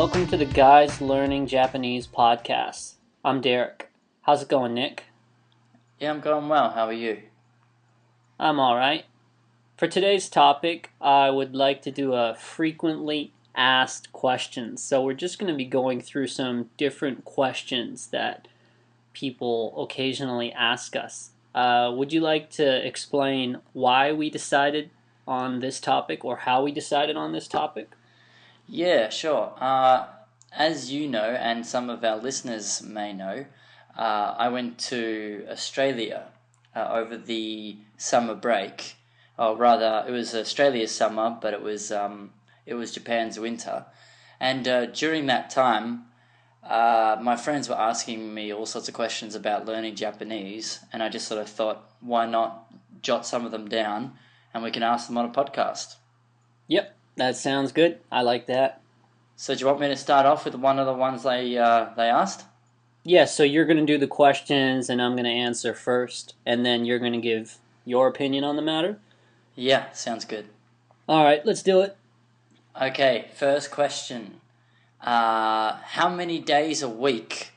Welcome to the Guys Learning Japanese podcast. I'm Derek. How's it going, Nick? Yeah, I'm going well. How are you? I'm alright. For today's topic, I would like to do a frequently asked questions. So we're just going to be going through some different questions that people occasionally ask us. Would you like to explain why we decided on this topic or how we decided on this topic? Yeah, sure. As you know, and some of our listeners may know, I went to Australia over the summer break. Or rather, it was Australia's summer, but it was Japan's winter. And during that time, my friends were asking me all sorts of questions about learning Japanese, and I just sort of thought, why not jot some of them down, and we can ask them on a podcast. Yep, that sounds good. I like that. So do you want me to start off with one of the ones they asked? Yeah, so you're going to do the questions and I'm going to answer first, and then you're going to give your opinion on the matter? Yeah, sounds good. All right, let's do it. Okay, first question. How many days a week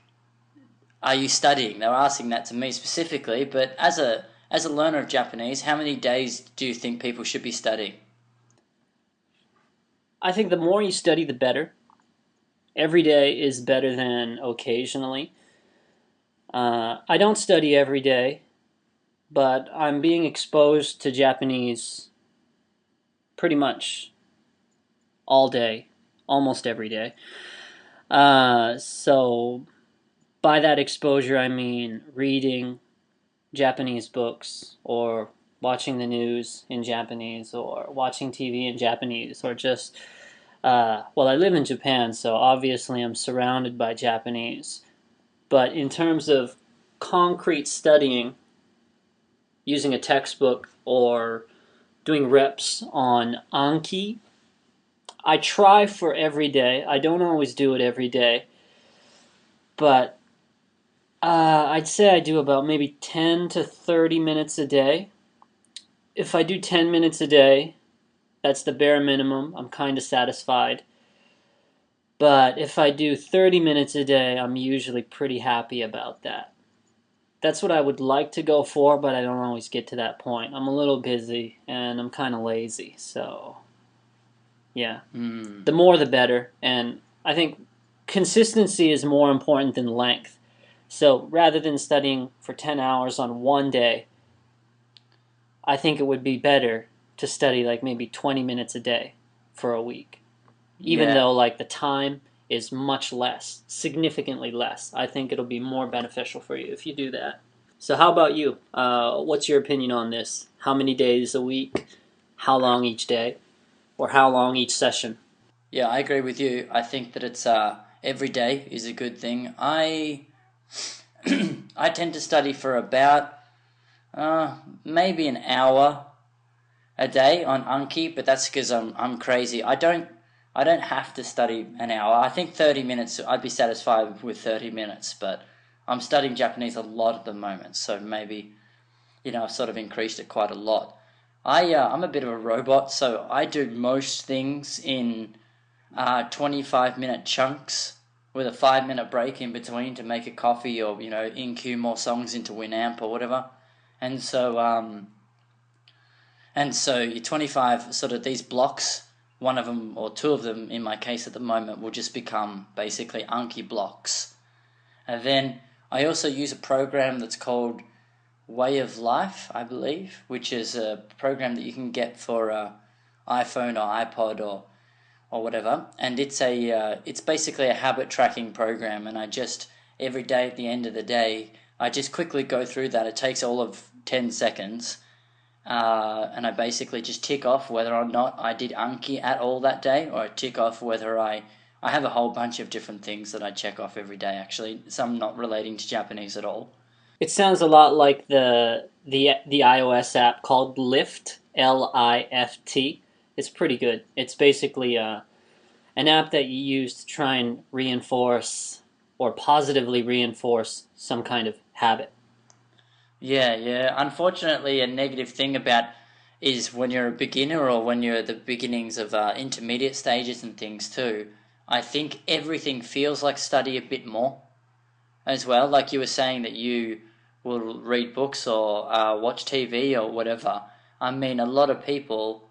are you studying? They were asking that to me specifically, but as a learner of Japanese, how many days do you think people should be studying? I think the more you study, the better. Every day is better than occasionally. I don't study every day, but I'm being exposed to Japanese pretty much all day, almost every day. So by that exposure, I mean reading Japanese books or watching the news in Japanese or watching TV in Japanese or just, I live in Japan, so obviously I'm surrounded by Japanese. But in terms of concrete studying, using a textbook or doing reps on Anki, I try for every day. I don't always do it every day, but I'd say I do about maybe 10 to 30 minutes a day. If I do 10 minutes a day, that's the bare minimum. I'm kind of satisfied. But if I do 30 minutes a day, I'm usually pretty happy about that. That's what I would like to go for, but I don't always get to that point. I'm a little busy, and I'm kind of lazy, so yeah. The more the better, and I think consistency is more important than length. So rather than studying for 10 hours on one day, I think it would be better to study like maybe 20 minutes a day for a week. Even though like the time is much less, significantly less. I think it'll be more beneficial for you if you do that. So how about you? What's your opinion on this? How many days a week? How long each day? Or how long each session? Yeah, I agree with you. I think that it's every day is a good thing. I tend to study for about maybe an hour a day on Anki, but that's because I'm crazy. I don't have to study an hour. I think 30 minutes, I'd be satisfied with 30 minutes, but I'm studying Japanese a lot at the moment, so maybe, I've sort of increased it quite a lot. I'm a bit of a robot, so I do most things in 25-minute chunks with a 5-minute break in between to make a coffee or, in-cue more songs into Winamp or whatever. And so your 25, sort of these blocks, one of them or two of them in my case at the moment will just become basically Anki blocks. And then I also use a program that's called Way of Life, I believe, which is a program that you can get for iPhone or iPod or whatever. And it's basically a habit tracking program, and I just, every day at the end of the day, I just quickly go through that. It takes all of 10 seconds. And I basically just tick off whether or not I did Anki at all that day, or I tick off whether I have a whole bunch of different things that I check off every day, actually, some not relating to Japanese at all. It sounds a lot like the iOS app called Lift, Lift. It's pretty good. It's basically an app that you use to try and reinforce or positively reinforce some kind of habit. Yeah. Unfortunately, a negative thing about is when you're a beginner or when you're at the beginnings of intermediate stages and things too, I think everything feels like study a bit more as well. Like you were saying that you will read books or watch TV or whatever. I mean, a lot of people,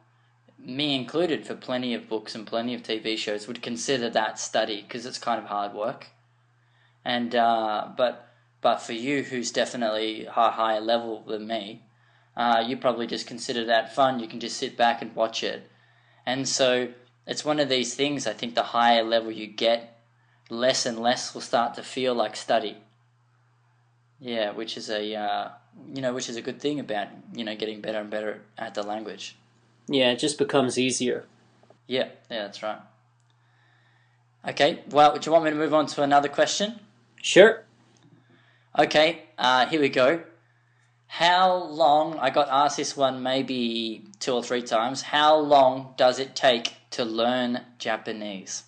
me included, for plenty of books and plenty of TV shows, would consider that study because it's kind of hard work. And but for you, who's definitely a higher level than me, you probably just consider that fun. You can just sit back and watch it. And so it's one of these things. I think the higher level you get, less and less will start to feel like study. Yeah, which is which is a good thing about getting better and better at the language. Yeah, it just becomes easier. Yeah, that's right. Okay, well, do you want me to move on to another question? Sure. Okay, here we go. How long, I got asked this one maybe 2 or 3 times, how long does it take to learn Japanese?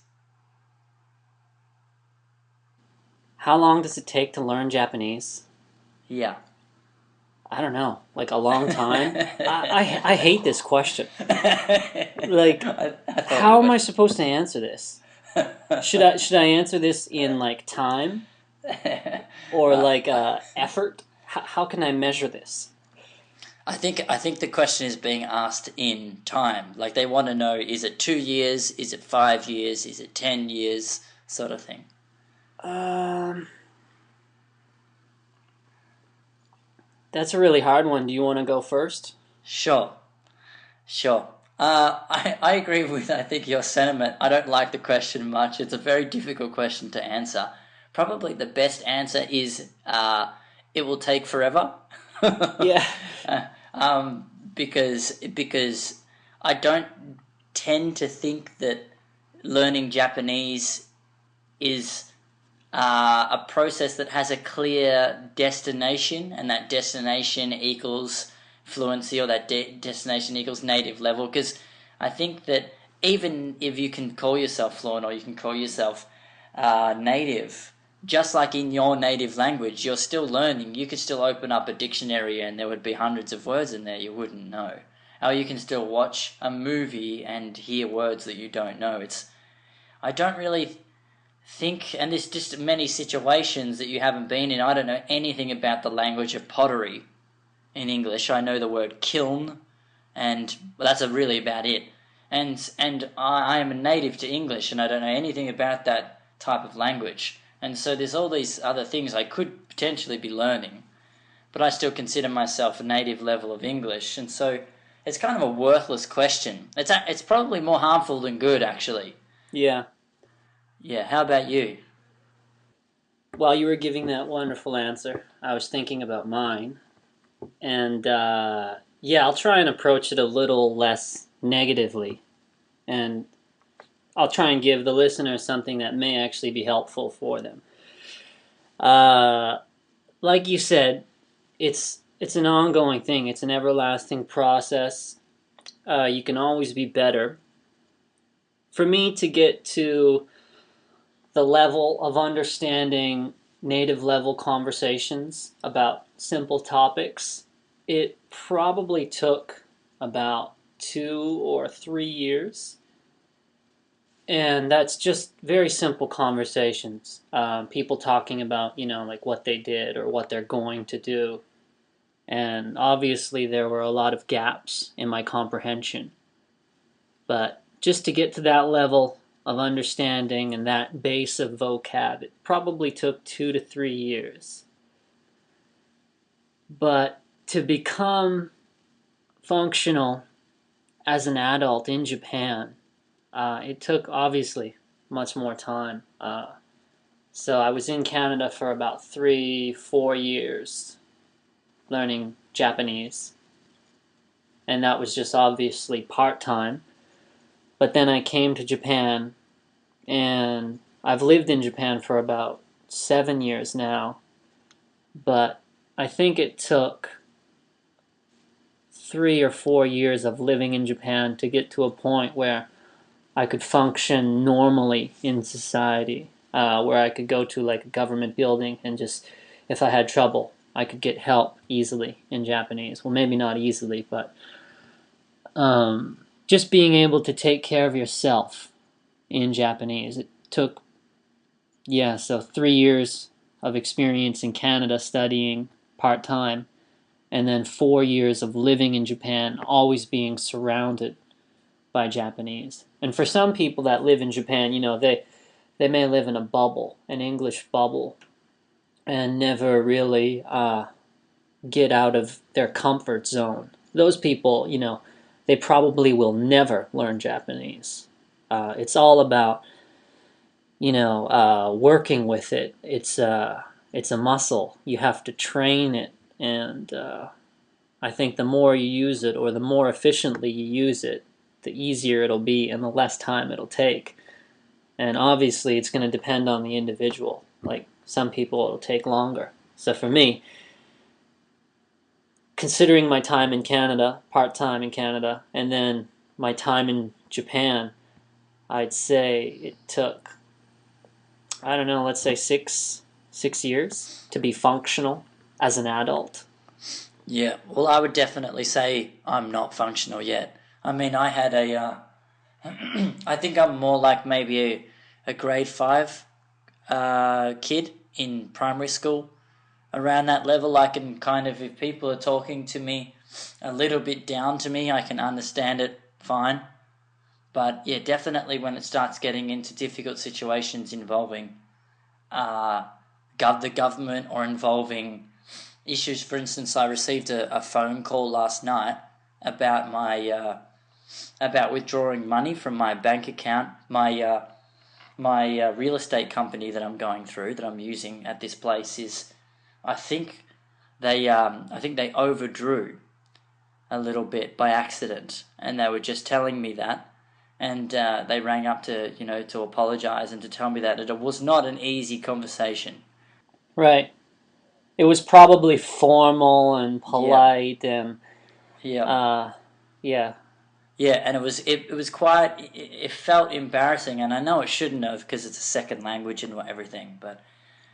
How long does it take to learn Japanese? Yeah. I don't know, like a long time? I hate this question. Like, how am I supposed to answer this? Should I answer this in like time or like effort? How can I measure this? I think the question is being asked in time. Like they want to know: is it 2 years? Is it 5 years? Is it 10 years? Sort of thing. That's a really hard one. Do you want to go first? Sure. I agree with, I think, your sentiment. I don't like the question much. It's a very difficult question to answer. Probably the best answer is it will take forever. Yeah. Because I don't tend to think that learning Japanese is a process that has a clear destination, and that destination equals fluency, or that destination equals native level. Because I think that even if you can call yourself fluent or you can call yourself native, just like in your native language, you're still learning. You could still open up a dictionary and there would be hundreds of words in there you wouldn't know. Or you can still watch a movie and hear words that you don't know. I don't really think, and there's just many situations that you haven't been in. I don't know anything about the language of pottery in English. I know the word kiln, and that's really about it. And I am a native to English, and I don't know anything about that type of language. And so there's all these other things I could potentially be learning, but I still consider myself a native level of English. And so it's kind of a worthless question. It's probably more harmful than good, actually. Yeah. Yeah, how about you? While you were giving that wonderful answer, I was thinking about mine. And I'll try and approach it a little less negatively. And I'll try and give the listener something that may actually be helpful for them. Like you said, it's an ongoing thing. It's an everlasting process. You can always be better. For me to get to the level of understanding native level conversations about simple topics, it probably took about 2 or 3 years. And that's just very simple conversations. People talking about, like what they did or what they're going to do. And obviously there were a lot of gaps in my comprehension. But just to get to that level of understanding and that base of vocab, it probably took 2 to 3 years. But to become functional as an adult in Japan, it took obviously much more time. So I was in Canada for about 3-4 years learning Japanese. And that was just obviously part-time. But then I came to Japan, and I've lived in Japan for about 7 years now. But I think it took 3 or 4 years of living in Japan to get to a point where I could function normally in society, where I could go to like a government building and just, if I had trouble, I could get help easily in Japanese. Well, maybe not easily, but just being able to take care of yourself in Japanese. took, yeah, so 3 years of experience in Canada studying part-time, and then 4 years of living in Japan, always being surrounded by Japanese. And for some people that live in Japan, they may live in a bubble, an English bubble, and never really get out of their comfort zone. Those people, they probably will never learn Japanese. It's all about, working with it. It's a muscle. You have to train it, and I think the more you use it, or the more efficiently you use it, the easier it'll be and the less time it'll take. And obviously, it's going to depend on the individual. Like, some people it'll take longer. So for me, considering my time in Canada, part-time in Canada, and then my time in Japan, I'd say it took, I don't know, let's say six years to be functional as an adult. Yeah, well, I would definitely say I'm not functional yet. I mean, I had I think I'm more like maybe a grade 5 kid in primary school. Around that level, I can kind of, if people are talking to me a little bit down to me, I can understand it fine. But yeah, definitely when it starts getting into difficult situations involving the government, or involving issues. For instance, I received a phone call last night about about withdrawing money from my bank account, my real estate company that I'm going through, that I'm using at this place, is I think they overdrew a little bit by accident, and they were just telling me that. And they rang up to apologize and to tell me that it was not an easy conversation. Right. It was probably formal and polite, and Yeah. yeah. Yeah, and it was quite, it felt embarrassing, and I know it shouldn't have, because it's a second language and everything, but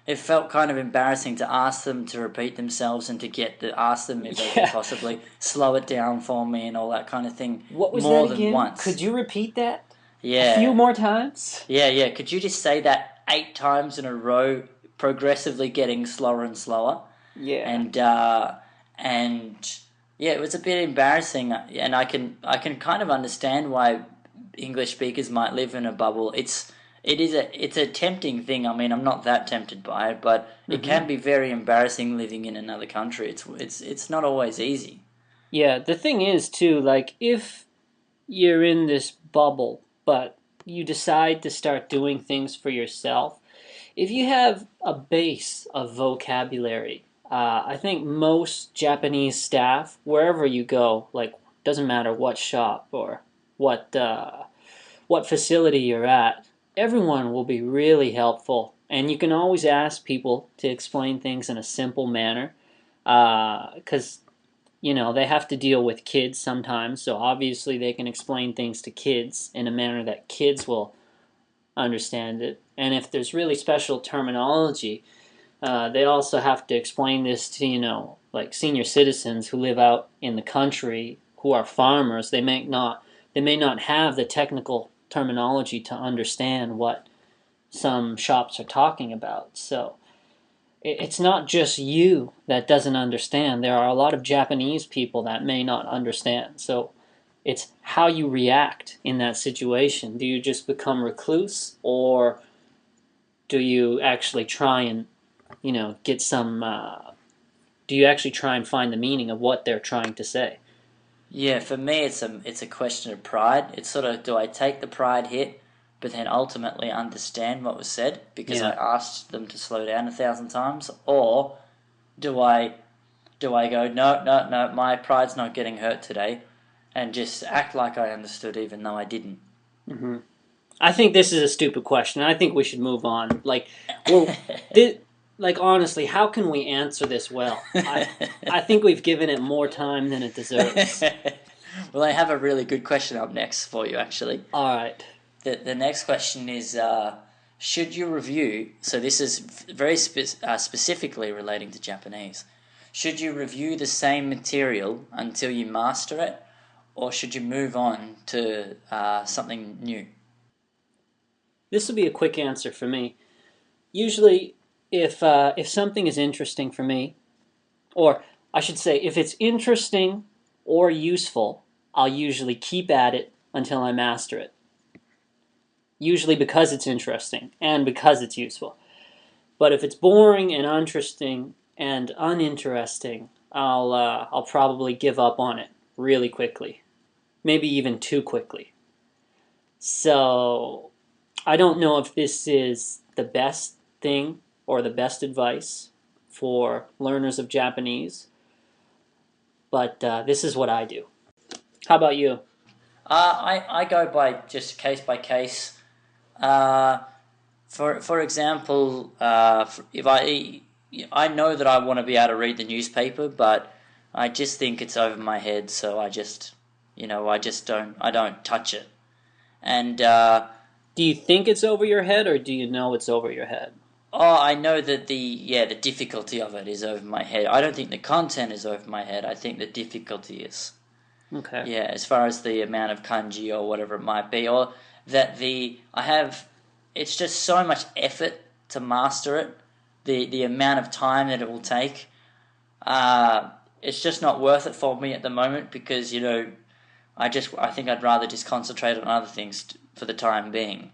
it felt kind of embarrassing to ask them to repeat themselves, and to ask them if they could possibly slow it down for me and all that kind of thing. What was more that than again? once. Could you repeat that a few Yeah. more times? Yeah. Could you just say that 8 times in a row, progressively getting slower and slower? Yeah. And yeah, it was a bit embarrassing, and I can kind of understand why English speakers might live in a bubble. It's a tempting thing. I mean, I'm not that tempted by it, but it can be very embarrassing living in another country. It's not always easy. Yeah, the thing is too, like, if you're in this bubble, but you decide to start doing things for yourself, if you have a base of vocabulary, I think most Japanese staff, wherever you go, like, doesn't matter what shop or what facility you're at, everyone will be really helpful. And you can always ask people to explain things in a simple manner, because they have to deal with kids sometimes, so obviously they can explain things to kids in a manner that kids will understand it. And if there's really special terminology, they also have to explain this to, like, senior citizens who live out in the country, who are farmers. They may not have the technical terminology to understand what some shops are talking about. So it's not just you that doesn't understand. There are a lot of Japanese people that may not understand. So it's how you react in that situation. Do you just become recluse, or do you actually try and, get some, do you actually try and find the meaning of what they're trying to say? Yeah, for me, it's a question of pride. It's sort of, do I take the pride hit, but then ultimately understand what was said because I asked them to slow down 1,000 times, or do I go, no, my pride's not getting hurt today, and just act like I understood even though I didn't. Mm-hmm. I think this is a stupid question. I think we should move on. Like, honestly, how can we answer this well? I think we've given it more time than it deserves. Well, I have a really good question up next for you, actually. All right. The next question is, should you review, so this is very specifically relating to Japanese, should you review the same material until you master it, or should you move on to something new? This will be a quick answer for me. Usually, if something is interesting for me, or I should say, if it's interesting or useful, I'll usually keep at it until I master it. Usually because it's interesting and because it's useful. But if it's boring and uninteresting and uninteresting, I'll probably give up on it really quickly, maybe even too quickly. So I don't know if this is the best thing or the best advice for learners of Japanese, but this is what I do. How about you? I go by just case by case. Uh, for example, if I know that I want to be able to read the newspaper, but I just think it's over my head, so I don't touch it. And Do you think it's over your head, or do you know it's over your head? I know that the difficulty of it is over my head. I don't think the content is over my head. I think the difficulty is. Okay. Yeah, as far as the amount of kanji or whatever it might be, or that it's just so much effort to master it. The amount of time that it will take, it's just not worth it for me at the moment because I think I'd rather just concentrate on other things for the time being.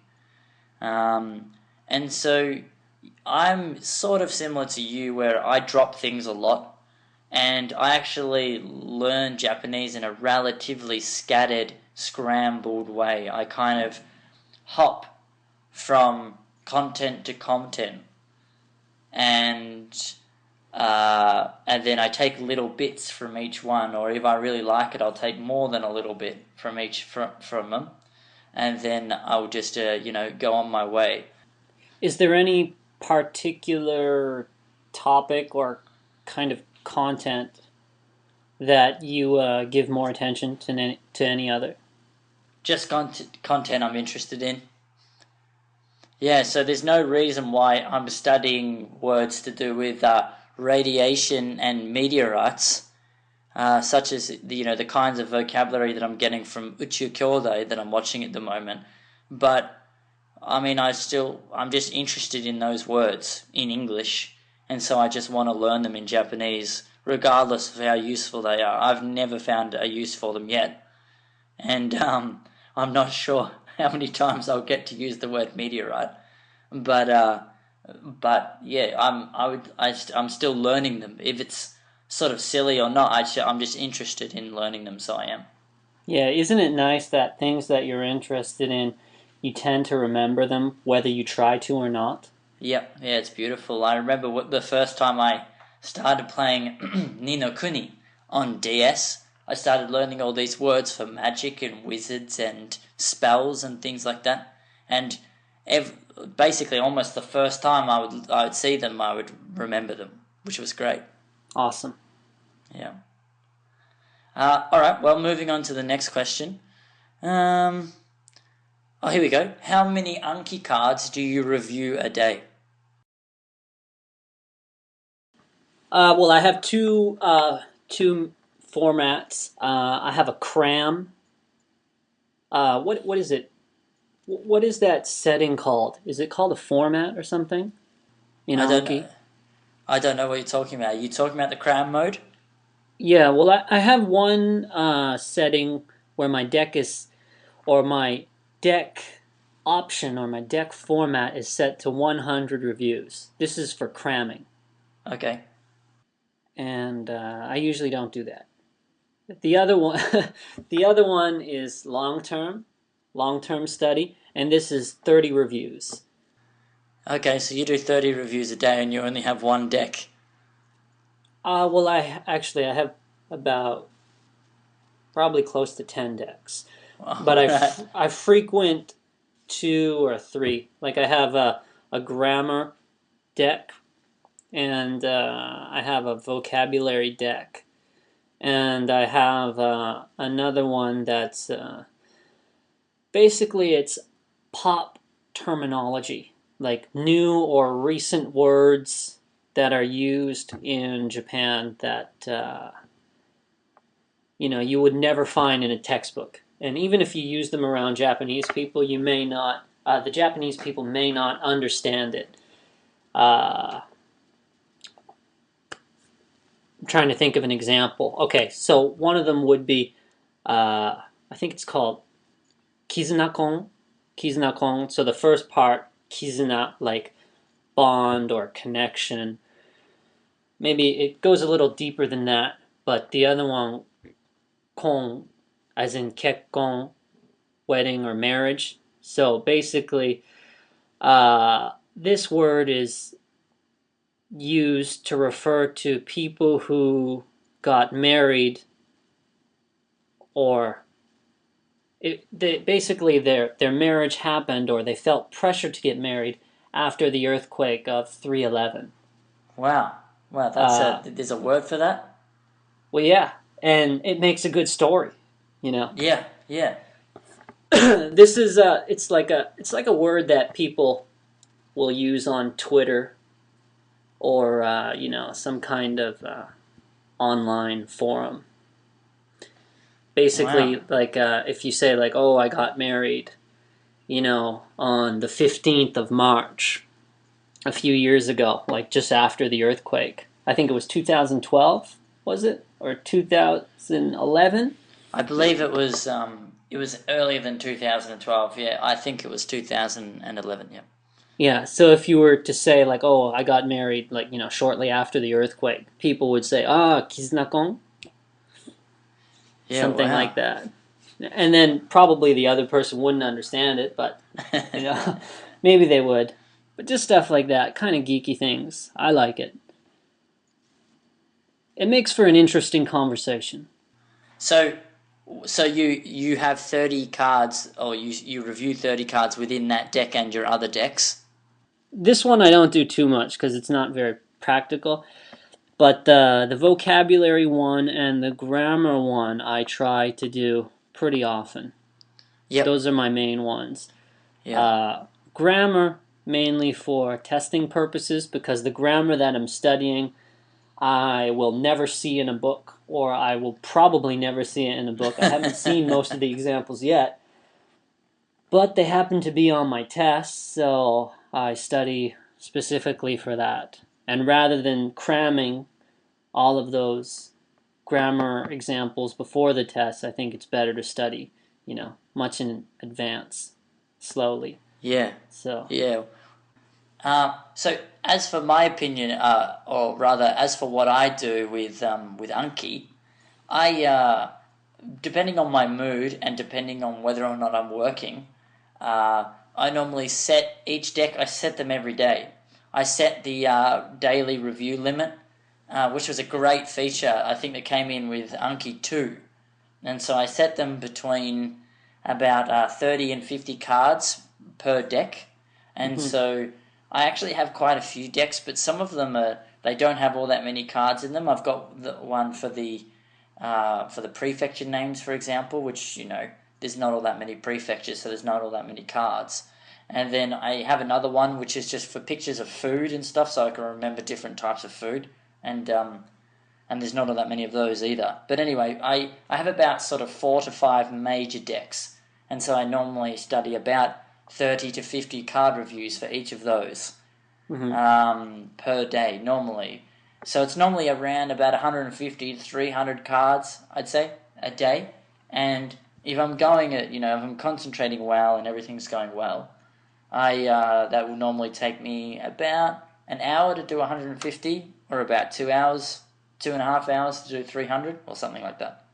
And so I'm sort of similar to you where I drop things a lot. And I actually learn Japanese in a relatively scattered, scrambled way. I kind of hop from content to content, and then I take little bits from each one. Or if I really like it, I'll take more than a little bit from each from them, and then I'll just go on my way. Is there any particular topic or kind of content that you give more attention to any other? Just content I'm interested in. Yeah, so there's no reason why I'm studying words to do with radiation and meteorites, such as the kinds of vocabulary that I'm getting from Uchu Kyodai that I'm watching at the moment. But I mean, I'm just interested in those words in English, and so I just want to learn them in Japanese, regardless of how useful they are. I've never found a use for them yet, and I'm not sure how many times I'll get to use the word meteorite, but yeah, I'm still learning them. If it's sort of silly or not, I'm just interested in learning them, so I am. Yeah, isn't it nice that things that you're interested in, you tend to remember them whether you try to or not? Yep, yeah, it's beautiful. I remember the first time I started playing Ni no Kuni on DS. I started learning all these words for magic and wizards and spells and things like that. And basically, almost the first time I would see them, I would remember them, which was great. Awesome. Yeah. All right. Well, moving on to the next question. Here we go. How many Anki cards do you review a day? Well, I have two formats. I have a cram. What is it? What is that setting called? Is it called a format or something? In I don't know. Anki? I don't know what you're talking about. Are you talking about the cram mode? Yeah, well, I have one setting where my deck is, or my deck option or my deck format is set to 100 reviews. This is for cramming, Okay. and I usually don't do that. The other one, the other one is long term study, and this is 30 reviews. Okay, so you do 30 reviews a day and you only have one deck. Well, I have about probably close to 10 decks, but Right. I frequent 2 or 3. Like I have a grammar deck, and I have a vocabulary deck, and I have another one that's basically it's pop terminology, like new or recent words that are used in Japan that you would never find in a textbook. And even if you use them around Japanese people, you may not the Japanese people may not understand it. I'm trying to think of an example. Okay, so one of them would be, I think it's called kizuna-kon. Kizuna-kon. So the first part, kizuna, like bond or connection. Maybe it goes a little deeper than that, but the other one, kon, as in kekkon, wedding or marriage. So basically, this word is used to refer to people who got married, or basically their marriage happened, or they felt pressure to get married after the earthquake of 3/11. Wow. Wow, there's a word for that? Well, yeah, and it makes a good story, you know. Yeah, yeah. This is it's like a word that people will use on Twitter or some kind of online forum. Basically, Wow. like if you say like, "Oh, I got married," on the 15th of March a few years ago, like just after the earthquake. I think it was 2012, was it? Or 2011? I believe it was earlier than 2012. Yeah, I think it was 2011. Yeah. Yeah, so if you were to say like, "Oh, I got married," like, shortly after the earthquake, people would say, "Ah, kiznakon," Yeah, something wow. like that. And then probably the other person wouldn't understand it, but maybe they would. But just stuff like that, kind of geeky things. I like it. It makes for an interesting conversation. So so you have 30 cards, or you review 30 cards within that deck and your other decks? This one I don't do too much because it's not very practical. But the vocabulary one and the grammar one I try to do pretty often. Yep. Those are my main ones. Yeah. Grammar mainly for testing purposes, because the grammar that I'm studying I will never see in a book, or I will probably never see it in a book. I haven't seen most of the examples yet, but they happen to be on my tests, so I study specifically for that. And rather than cramming all of those grammar examples before the test, I think it's better to study, much in advance, slowly. Yeah. So, Yeah. So as for my opinion, or rather, as for what I do with Anki, I depending on my mood and depending on whether or not I'm working, I normally set each deck. I set them every day. I set the daily review limit, which was a great feature. I think that came in with Anki 2, and so I set them between about 30 and 50 cards per deck, and mhm. so I actually have quite a few decks, but some of them they don't have all that many cards in them. I've got the one for the prefecture names, for example, which there's not all that many prefectures, so there's not all that many cards. And then I have another one which is just for pictures of food and stuff, so I can remember different types of food. And there's not all that many of those either. But anyway, I have about sort of 4 to 5 major decks, and so I normally study about 30 to 50 card reviews for each of those per day normally. So it's normally around about 150 to 300 cards, I'd say, a day. And if I'm if I'm concentrating well and everything's going well, that will normally take me about an hour to do 150, or about 2 hours, 2.5 hours to do 300, or something like that.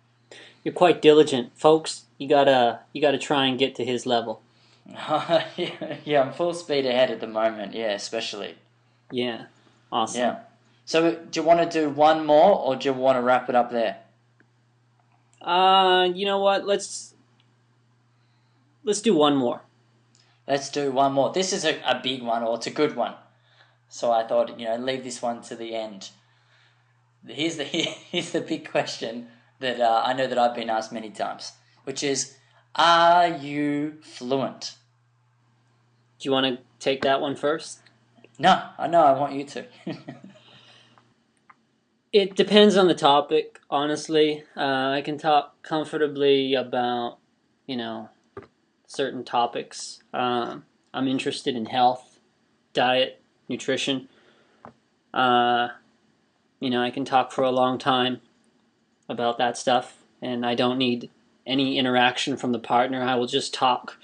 You're quite diligent, folks. You gotta try and get to his level. Yeah, I'm full speed ahead at the moment. Yeah, especially. Yeah, awesome. Yeah. So, do you want to do one more, or do you want to wrap it up there? You know what? Let's do one more. Let's do one more. This is a big one, or it's a good one. So I thought, leave this one to the end. Here's the big question that I know that I've been asked many times, which is, are you fluent? Do you want to take that one first? No, I know. I want you to. It depends on the topic, honestly. I can talk comfortably about, certain topics. I'm interested in health, diet, nutrition. Uh, I can talk for a long time about that stuff, and I don't need any interaction from the partner. I will just talk,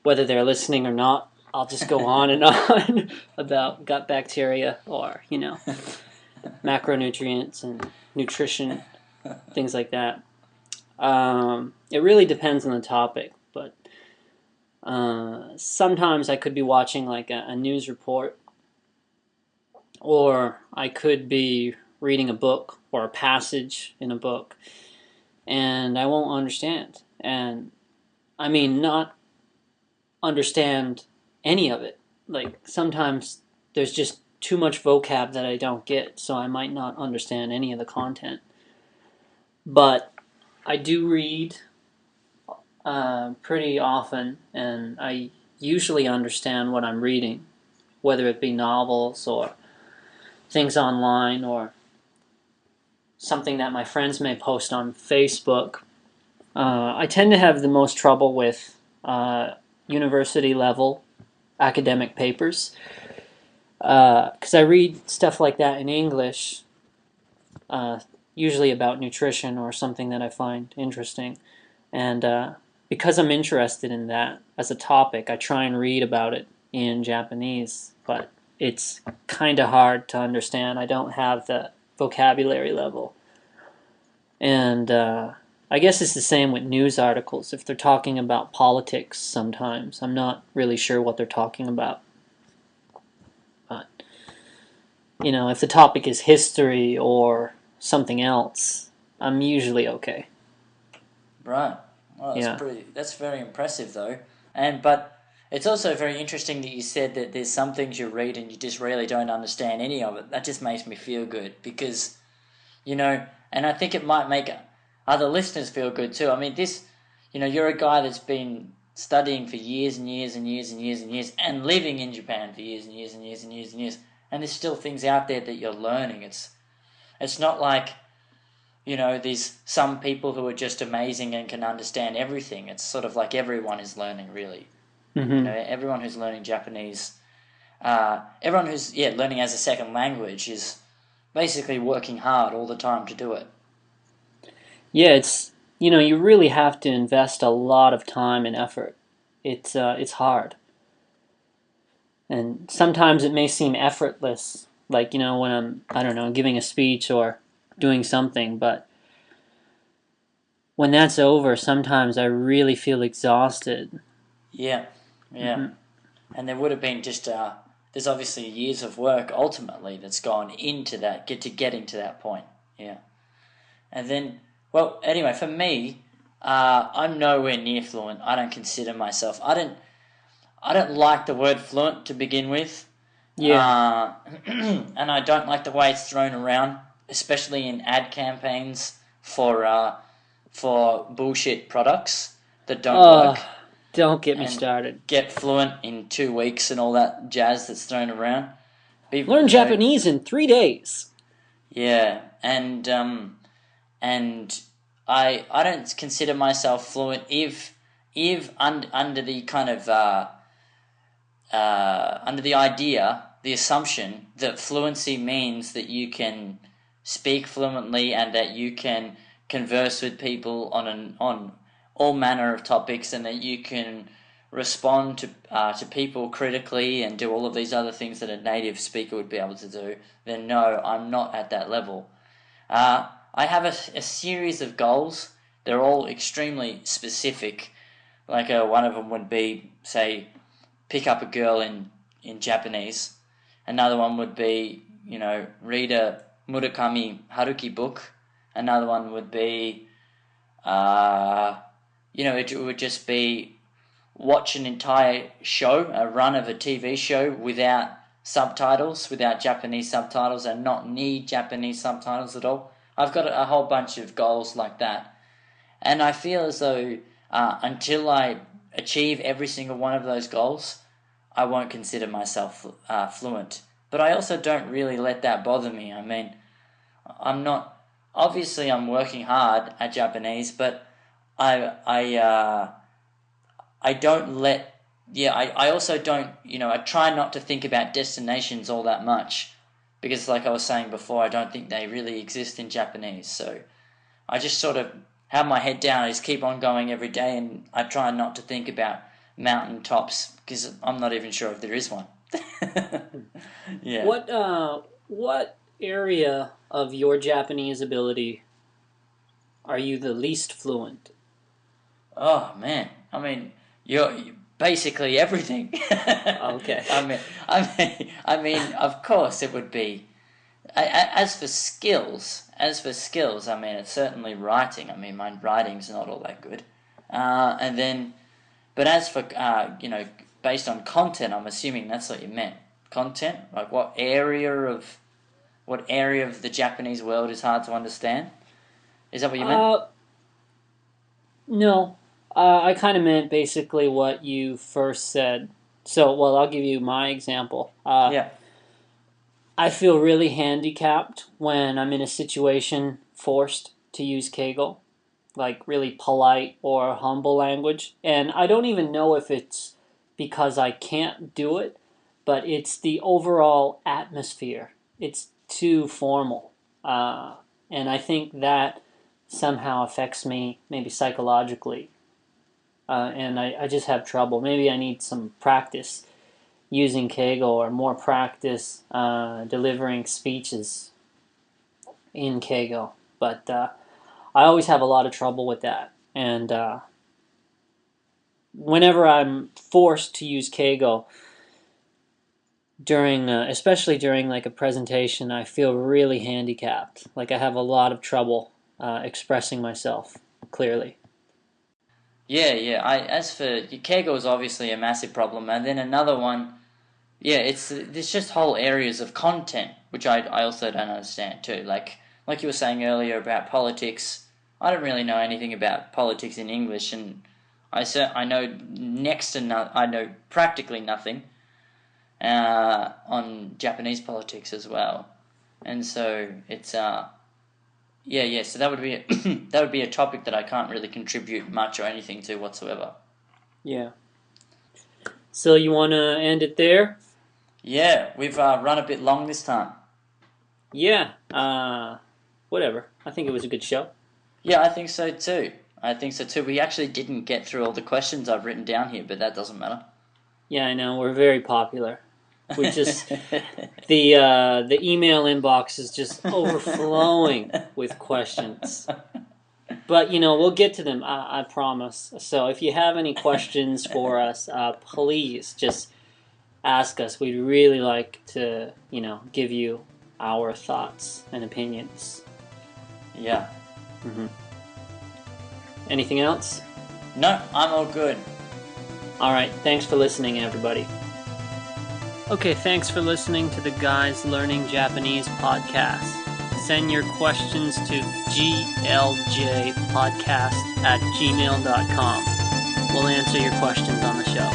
whether they're listening or not. I'll just go on and on about gut bacteria or, macronutrients and nutrition, things like that. It really depends on the topic, but sometimes I could be watching like a news report, or I could be reading a book or a passage in a book, and I won't understand. And I mean, not understand any of it. Like sometimes there's just too much vocab that I don't get, so I might not understand any of the content. But I do read pretty often, and I usually understand what I'm reading, whether it be novels or things online or something that my friends may post on Facebook. I tend to have the most trouble with university level academic papers because I read stuff like that in English, usually about nutrition or something that I find interesting. And because I'm interested in that as a topic, I try and read about it in Japanese, but it's kind of hard to understand. I don't have the vocabulary level. And I guess it's the same with news articles. If they're talking about politics sometimes, I'm not really sure what they're talking about. But, if the topic is history or something else, I'm usually okay. Right. Well, that's very impressive though. But it's also very interesting that you said that there's some things you read and you just really don't understand any of it. That just makes me feel good because, and I think it might make other listeners feel good too. I mean, you're a guy that's been studying for years and years and years and years and years and living in Japan for years and years and years and years and years. And there's still things out there that you're learning. It's not like, there's some people who are just amazing and can understand everything. It's sort of like everyone is learning, really. Mm-hmm. Everyone who's learning Japanese, everyone who's learning as a second language is basically working hard all the time to do it. Yeah, it's you really have to invest a lot of time and effort. It's hard, and sometimes it may seem effortless, like when I'm, I don't know, giving a speech or doing something, but when that's over, sometimes I really feel exhausted. Yeah. Mm-hmm. And there would have been just there's obviously years of work ultimately that's gone into that, getting to that point. Yeah. And then, well, anyway, for me, I'm nowhere near fluent. I don't consider myself. I don't like the word fluent to begin with. Yeah. And I don't like the way it's thrown around, especially in ad campaigns for bullshit products that don't work. Don't get me And started. get fluent in 2 weeks and all that jazz that's thrown around. Learn Japanese in 3 days. Yeah, and I don't consider myself fluent if under the kind of under the idea, the assumption that fluency means that you can speak fluently and that you can converse with people on all manner of topics and that you can respond to people critically and do all of these other things that a native speaker would be able to do, then no, I'm not at that level. I have a series of goals. They're all extremely specific. Like one of them would be, say, pick up a girl in Japanese. Another one would be, read a Murakami Haruki book. Another one would be, it would just be watch an entire show, a run of a TV show without subtitles, without Japanese subtitles, and not need Japanese subtitles at all. I've got a whole bunch of goals like that. And I feel as though until I achieve every single one of those goals, I won't consider myself fluent. But I also don't really let that bother me. I mean, obviously I'm working hard at Japanese, but I don't let yeah, I also don't, I try not to think about destinations all that much because, like I was saying before, I don't think they really exist in Japanese. So I just sort of have my head down. I just keep on going every day, and I try not to think about mountain tops because I'm not even sure if there is one. Yeah. What area of your Japanese ability are you the least fluent? Oh man, I mean, you're basically everything. Okay. Of course it would be. As for skills, I mean, it's certainly writing. I mean, my writing's not all that good. But as for based on content, I'm assuming that's what you meant. Content, like what area of the Japanese world is hard to understand? Is that what you meant? No. I kind of meant basically what you first said. So, well, I'll give you my example. Yeah. I feel really handicapped when I'm in a situation forced to use Keigo, like really polite or humble language. And I don't even know if it's because I can't do it, but it's the overall atmosphere. It's too formal. And I think that somehow affects me, maybe psychologically. And I just have trouble. Maybe I need some practice using Keigo or more practice delivering speeches in Keigo. But I always have a lot of trouble with that. And whenever I'm forced to use Keigo, especially during like a presentation, I feel really handicapped. Like I have a lot of trouble expressing myself clearly. Yeah. As for Keigo is obviously a massive problem, and then another one. Yeah, there's just whole areas of content which I also don't understand too. Like you were saying earlier about politics, I don't really know anything about politics in English, and I know I know practically nothing on Japanese politics as well, and so it's yeah. So that would be that would be a topic that I can't really contribute much or anything to whatsoever. Yeah. So you want to end it there? Yeah, we've run a bit long this time. Yeah. Whatever. I think it was a good show. Yeah, I think so too. We actually didn't get through all the questions I've written down here, but that doesn't matter. Yeah, I know. We're very popular. We just the email inbox is just overflowing with questions. But we'll get to them. I promise. So if you have any questions for us, please just ask us. We'd really like to give you our thoughts and opinions. Yeah. Mm-hmm. Anything else? No, I'm all good. All right. Thanks for listening, everybody. Okay, thanks for listening to the Guys Learning Japanese podcast. Send your questions to gljpodcasts@gmail.com. We'll answer your questions on the show.